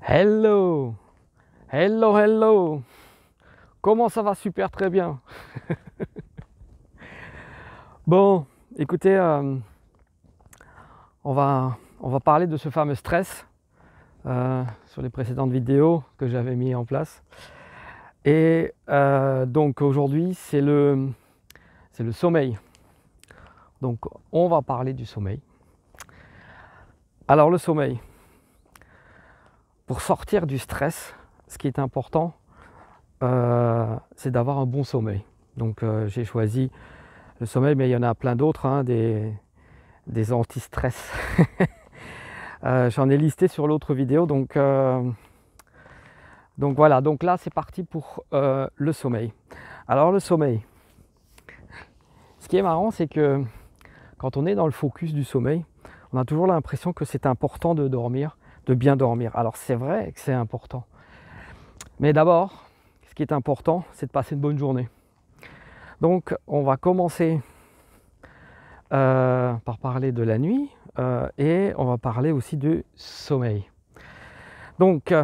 Hello, hello, hello. Comment ça va? Super, très bien. Bon, écoutez, on va parler de ce fameux stress sur les précédentes vidéos que j'avais mis en place. Et donc aujourd'hui, c'est le sommeil. Donc on va parler du sommeil. Alors le sommeil, pour sortir du stress, ce qui est important, c'est d'avoir un bon sommeil. Donc j'ai choisi le sommeil, mais il y en a plein d'autres, hein, des anti-stress. J'en ai listé sur l'autre vidéo, donc voilà, donc là c'est parti pour le sommeil. Alors le sommeil, ce qui est marrant, c'est que quand on est dans le focus du sommeil, on a toujours l'impression que c'est important de dormir, de bien dormir. Alors c'est vrai que c'est important, mais d'abord, ce qui est important, c'est de passer une bonne journée. Donc on va commencer par parler de la nuit et on va parler aussi du sommeil. Donc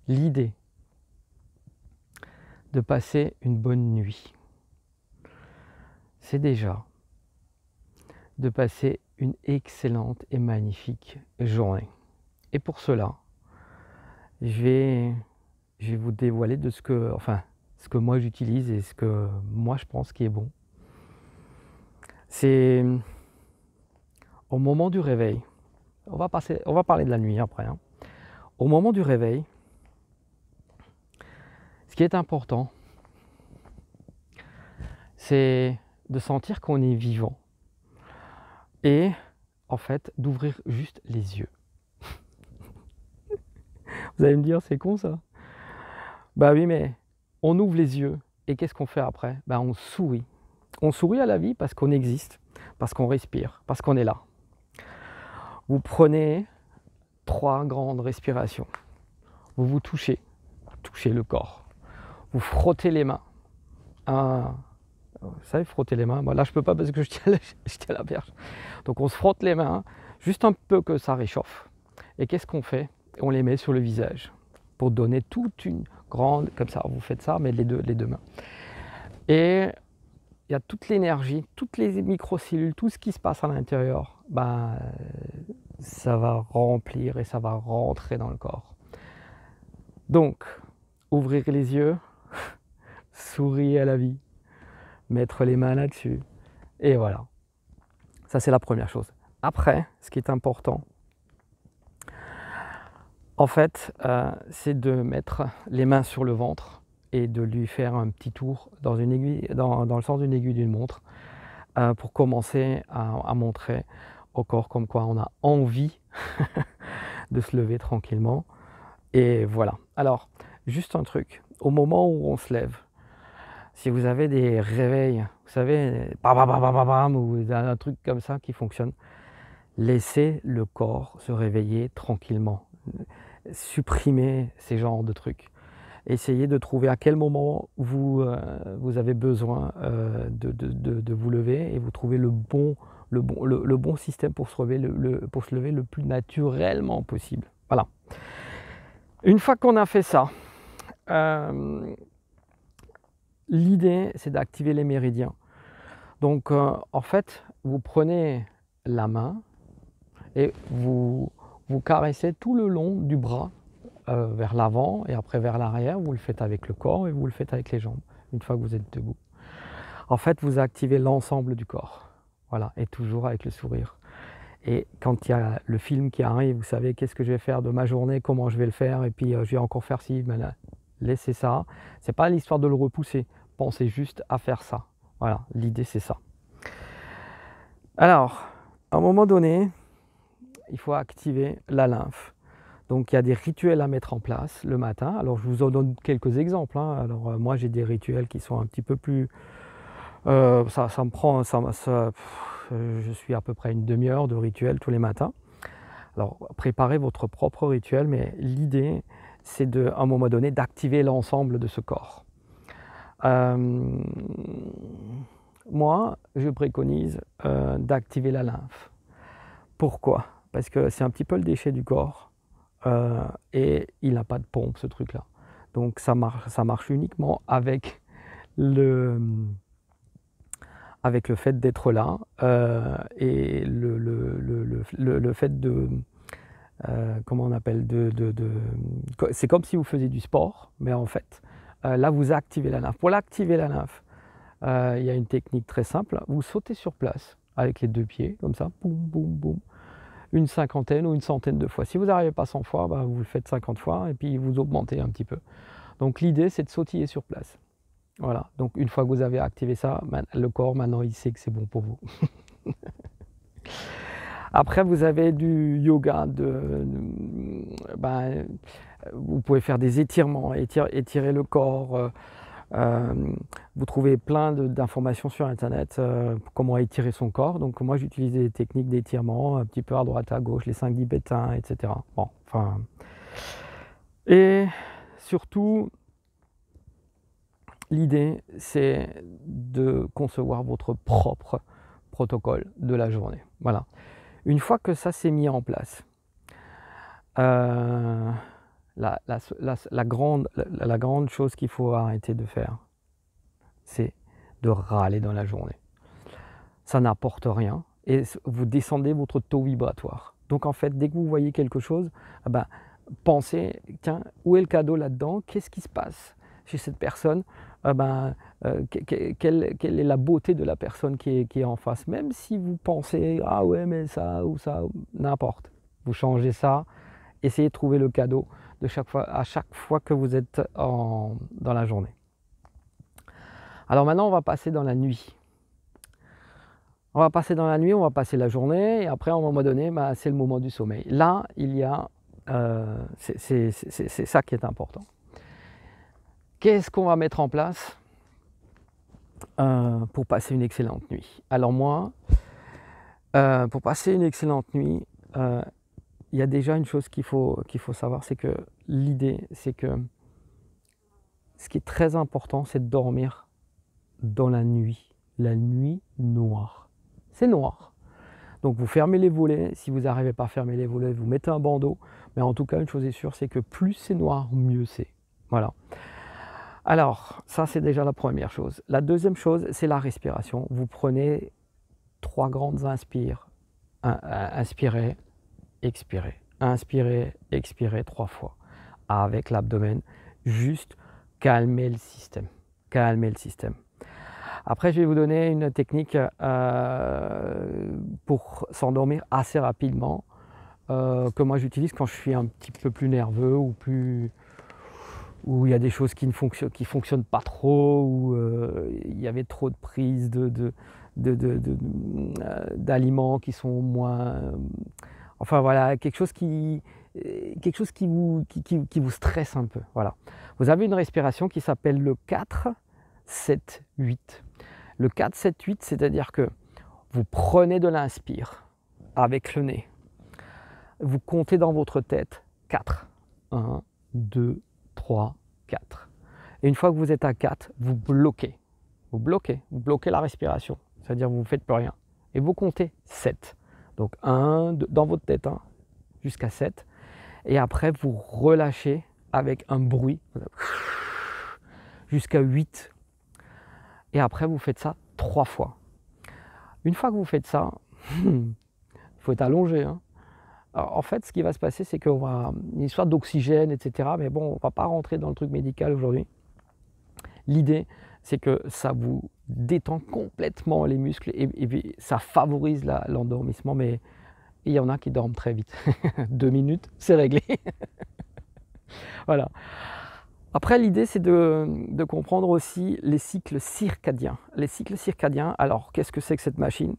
l'idée de passer une bonne nuit, c'est déjà de passer une excellente et magnifique journée. Et pour cela, je vais vous dévoiler de ce que moi j'utilise et ce que moi je pense qui est bon. C'est au moment du réveil. On va parler de la nuit après, hein. Au moment du réveil, ce qui est important, c'est de sentir qu'on est vivant et en fait d'ouvrir juste les yeux. Vous allez me dire, c'est con ça? Bah oui, mais on ouvre les yeux et qu'est-ce qu'on fait après? Bah on sourit. On sourit à la vie parce qu'on existe, parce qu'on respire, parce qu'on est là. Vous prenez 3 grandes respirations. Vous touchez le corps. Vous frottez les mains. Vous savez, frotter les mains. Moi, là, je peux pas parce que je tiens la perche. Donc, on se frotte les mains, juste un peu que ça réchauffe. Et qu'est-ce qu'on fait? On les met sur le visage pour donner toute une grande, comme ça. Vous faites ça, mais les deux mains. Et il y a toute l'énergie, toutes les microcellules, tout ce qui se passe à l'intérieur, ça va remplir et ça va rentrer dans le corps. Donc, ouvrir les yeux, sourire à la vie, mettre les mains là-dessus, et voilà. Ça, c'est la première chose. Après, ce qui est important, en fait, c'est de mettre les mains sur le ventre et de lui faire un petit tour dans une aiguille, dans le sens d'une aiguille d'une montre, pour commencer à montrer au corps comme quoi on a envie de se lever tranquillement. Et voilà. Alors, juste un truc, au moment où on se lève, si vous avez des réveils, vous savez, bam, bam, bam, bam, bam, ou un truc comme ça qui fonctionne, laissez le corps se réveiller tranquillement. Supprimez ces genres de trucs. Essayez de trouver à quel moment vous avez besoin de vous lever et vous trouvez le bon système pour se lever le plus naturellement possible. Voilà. Une fois qu'on a fait ça, l'idée c'est d'activer les méridiens. Donc en fait, vous prenez la main et vous caressez tout le long du bras vers l'avant et après vers l'arrière. Vous le faites avec le corps et vous le faites avec les jambes une fois que vous êtes debout. En fait, vous activez l'ensemble du corps. Voilà, et toujours avec le sourire. Et quand il y a le film qui arrive, vous savez qu'est-ce que je vais faire de ma journée, comment je vais le faire, et puis je vais encore faire ci, mais là, laissez ça. C'est pas l'histoire de le repousser. Pensez juste à faire ça. Voilà, l'idée c'est ça. Alors, à un moment donné, il faut activer la lymphe. Donc il y a des rituels à mettre en place le matin. Alors je vous en donne quelques exemples, hein. Alors moi j'ai des rituels qui sont un petit peu plus... ça me prend... je suis à peu près une demi-heure de rituel tous les matins. Alors préparez votre propre rituel, mais l'idée c'est à un moment donné d'activer l'ensemble de ce corps. Moi je préconise d'activer la lymphe. Pourquoi? parce que c'est un petit peu le déchet du corps, et il n'a pas de pompe ce truc-là. Donc ça marche uniquement avec le, fait d'être là, et le fait de, comment on appelle, c'est comme si vous faisiez du sport, mais en fait, là vous activez la nymphe. Pour l'activer la nymphe, il y a une technique très simple, vous sautez sur place avec les 2 pieds, comme ça, boum, boum, boum, une cinquantaine ou une centaine de fois. Si vous n'arrivez pas 100 fois, vous le faites 50 fois, et puis vous augmentez un petit peu. Donc l'idée, c'est de sautiller sur place. Voilà, donc une fois que vous avez activé ça, le corps, maintenant, il sait que c'est bon pour vous. Après, vous avez du yoga, vous pouvez faire des étirements, étirer le corps. Vous trouvez plein d'informations sur Internet, comment étirer son corps. Donc moi, j'utilise des techniques d'étirement, un petit peu à droite, à gauche, les 5 tibétains, etc. Bon, enfin... Et surtout, l'idée, c'est de concevoir votre propre protocole de la journée. Voilà. Une fois que ça s'est mis en place, la grande chose qu'il faut arrêter de faire, c'est de râler dans la journée. Ça n'apporte rien et vous descendez votre taux vibratoire. Donc en fait, dès que vous voyez quelque chose, pensez, tiens, où est le cadeau là-dedans? Qu'est-ce qui se passe chez cette personne? Quelle est la beauté de la personne qui est en face? Même si vous pensez, ah ouais, mais ça ou ça, n'importe. Vous changez ça, essayez de trouver le cadeau de à chaque fois que vous êtes dans la journée. Alors maintenant, on va passer dans la nuit. On va passer dans la nuit, on va passer la journée, et après, à un moment donné, c'est le moment du sommeil. Là, il y a... c'est ça qui est important. Qu'est-ce qu'on va mettre en place pour passer une excellente nuit? Alors moi, pour passer une excellente nuit, il y a déjà une chose qu'il faut savoir, c'est que l'idée, c'est que ce qui est très important, c'est de dormir dans la nuit noire. C'est noir. Donc vous fermez les volets, si vous n'arrivez pas à fermer les volets, vous mettez un bandeau, mais en tout cas, une chose est sûre, c'est que plus c'est noir, mieux c'est. Voilà. Alors, ça c'est déjà la première chose. La deuxième chose, c'est la respiration. Vous prenez 3 grandes inspires. Inspirez, expirez. Inspirez, expirez 3 fois. Avec l'abdomen, juste calmer le système. Calmer le système. Après, je vais vous donner une technique pour s'endormir assez rapidement, que moi j'utilise quand je suis un petit peu plus nerveux ou où il y a des choses qui fonctionnent pas trop, où il y avait trop de prises d'aliments qui sont moins... enfin voilà, quelque chose qui vous stresse un peu. Voilà. Vous avez une respiration qui s'appelle le 4-7-8. Le 4-7-8, c'est-à-dire que vous prenez de l'inspire avec le nez. Vous comptez dans votre tête 4. 1, 2, 3, 4. Et une fois que vous êtes à 4, vous bloquez. Vous bloquez la respiration. C'est-à-dire que vous ne faites plus rien. Et vous comptez 7. Donc 1, 2, dans votre tête, jusqu'à 7. Et après, vous relâchez avec un bruit jusqu'à 8. Et après, vous faites ça 3 fois. Une fois que vous faites ça, il faut être allongé. Alors, en fait, ce qui va se passer, c'est qu'on va... une histoire d'oxygène, etc. Mais bon, on ne va pas rentrer dans le truc médical aujourd'hui. L'idée, c'est que ça vous détend complètement les muscles et ça favorise l'endormissement. Mais il y en a qui dorment très vite. 2 minutes, c'est réglé. Voilà. Après, l'idée, c'est de comprendre aussi les cycles circadiens. Les cycles circadiens, alors, qu'est-ce que c'est que cette machine?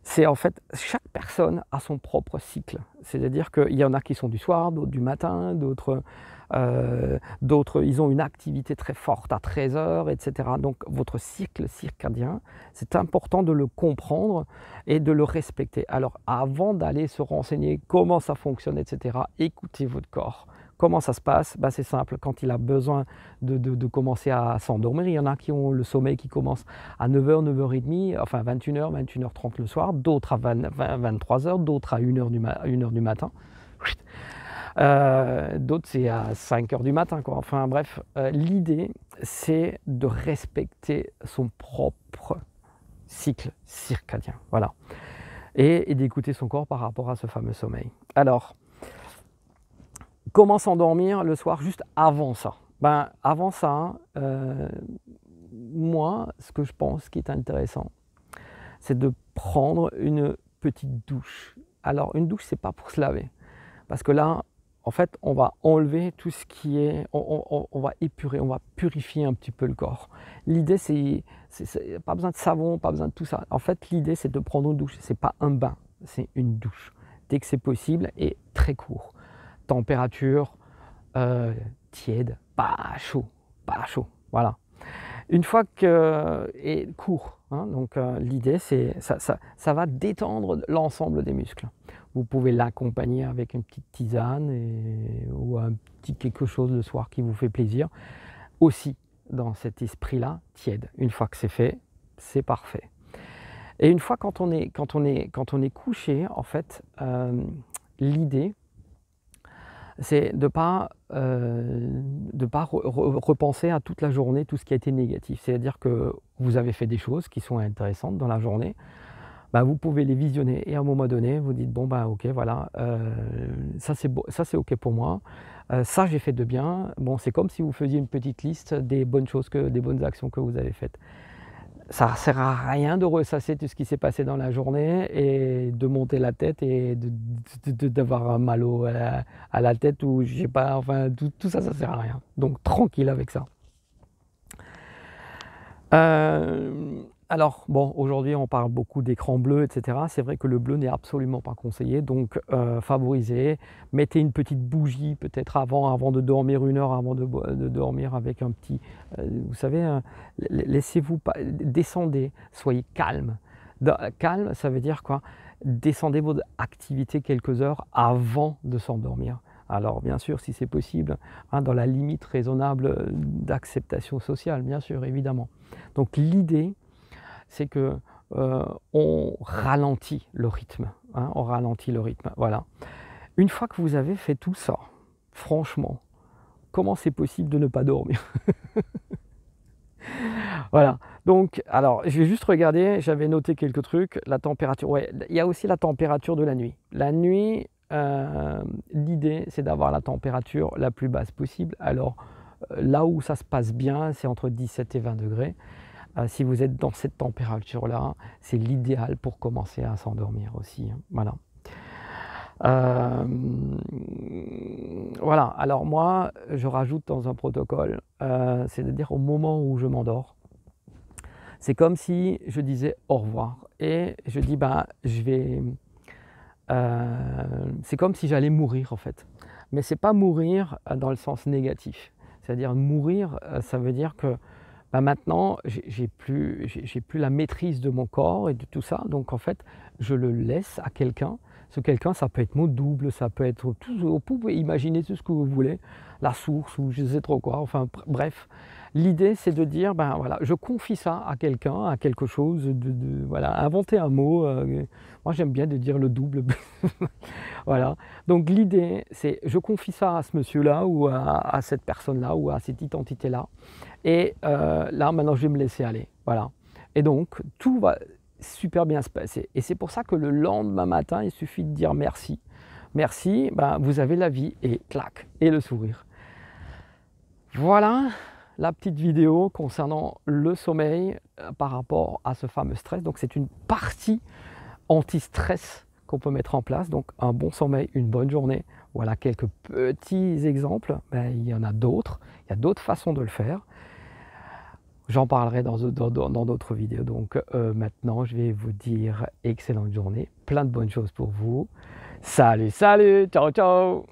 C'est en fait, chaque personne a son propre cycle. C'est-à-dire qu'il y en a qui sont du soir, d'autres du matin, d'autres, ils ont une activité très forte à 13 heures, etc. Donc, votre cycle circadien, c'est important de le comprendre et de le respecter. Alors, avant d'aller se renseigner comment ça fonctionne, etc., écoutez votre corps. Comment ça se passe? Bah, c'est simple, quand il a besoin de commencer à s'endormir, il y en a qui ont le sommeil qui commence à 9h, 9h30, enfin 21h, 21h30 le soir, d'autres à 23h, d'autres à 1h du matin. D'autres c'est à 5h du matin, quoi. Enfin bref, l'idée c'est de respecter son propre cycle circadien, voilà, et d'écouter son corps par rapport à ce fameux sommeil. Alors, comment s'endormir le soir juste avant ça? Ben, avant ça, moi, ce que je pense qui est intéressant, c'est de prendre une petite douche. Alors, une douche, c'est pas pour se laver, parce que là, en fait, on va enlever tout ce qui est, on va épurer, on va purifier un petit peu le corps. L'idée, c'est pas besoin de savon, pas besoin de tout ça. En fait, l'idée, c'est de prendre une douche. C'est pas un bain, c'est une douche. Dès que c'est possible et très court. Température tiède, pas chaud, voilà. Une fois que, et court, hein, donc l'idée c'est ça va détendre l'ensemble des muscles. Vous pouvez l'accompagner avec une petite tisane ou un petit quelque chose le soir qui vous fait plaisir. Aussi dans cet esprit-là, tiède. Une fois que c'est fait, c'est parfait. Et une fois quand on est couché, en fait, l'idée c'est de pas repenser à toute la journée tout ce qui a été négatif. C'est-à-dire que vous avez fait des choses qui sont intéressantes dans la journée, bah, vous pouvez les visionner et à un moment donné, vous dites: «Bon, bah, OK, voilà, ça c'est beau, ça c'est OK pour moi, ça j'ai fait de bien». Bon, c'est comme si vous faisiez une petite liste des bonnes choses, des bonnes actions que vous avez faites. Ça ne sert à rien de ressasser tout ce qui s'est passé dans la journée et de monter la tête et d'avoir mal à la tête ou je sais pas, enfin tout ça, ça sert à rien. Donc tranquille avec ça. Alors bon, aujourd'hui on parle beaucoup d'écran bleu, etc. C'est vrai que le bleu n'est absolument pas conseillé, donc favorisez, mettez une petite bougie peut-être avant de dormir, 1 heure avant de dormir, avec un petit, vous savez, laissez-vous pas, descendez, soyez calme. Calme, ça veut dire quoi? Descendez votre activité quelques heures avant de s'endormir. Alors bien sûr, si c'est possible, hein, dans la limite raisonnable d'acceptation sociale, bien sûr, évidemment. Donc l'idée, c'est que on ralentit le rythme, hein, on ralentit le rythme, voilà. Une fois que vous avez fait tout ça, franchement, comment c'est possible de ne pas dormir? Voilà, donc alors je vais juste regarder, j'avais noté quelques trucs, la température, ouais, il y a aussi la température de la nuit. La nuit, l'idée c'est d'avoir la température la plus basse possible. Alors là où ça se passe bien, c'est entre 17 et 20 degrés. Si vous êtes dans cette température-là, c'est l'idéal pour commencer à s'endormir aussi, hein, voilà. Voilà, alors moi, je rajoute dans un protocole, c'est-à-dire au moment où je m'endors, c'est comme si je disais au revoir et je dis, bah, c'est comme si j'allais mourir en fait. Mais c'est pas mourir dans le sens négatif. C'est-à-dire mourir, ça veut dire que bah, maintenant, j'ai plus la maîtrise de mon corps et de tout ça, donc en fait, je le laisse à quelqu'un. Ce quelqu'un, ça peut être mon double, ça peut être tout, vous pouvez imaginer tout ce que vous voulez, la source ou je sais trop quoi, enfin bref. L'idée, c'est de dire, ben voilà, je confie ça à quelqu'un, à quelque chose, voilà, inventer un mot. Moi, j'aime bien de dire le double. Voilà. Donc l'idée, c'est je confie ça à ce monsieur-là ou à cette personne-là ou à cette identité-là. Et là, maintenant, je vais me laisser aller. Voilà. Et donc, tout va super bien se passer. Et c'est pour ça que le lendemain matin, il suffit de dire merci. Merci, ben, vous avez la vie et clac, et le sourire. Voilà la petite vidéo concernant le sommeil par rapport à ce fameux stress. Donc c'est une partie anti-stress qu'on peut mettre en place. Donc un bon sommeil, une bonne journée. Voilà quelques petits exemples. Ben, il y en a d'autres. Il y a d'autres façons de le faire. J'en parlerai dans d'autres vidéos. Donc maintenant, je vais vous dire excellente journée. Plein de bonnes choses pour vous. Salut, salut, ciao, ciao.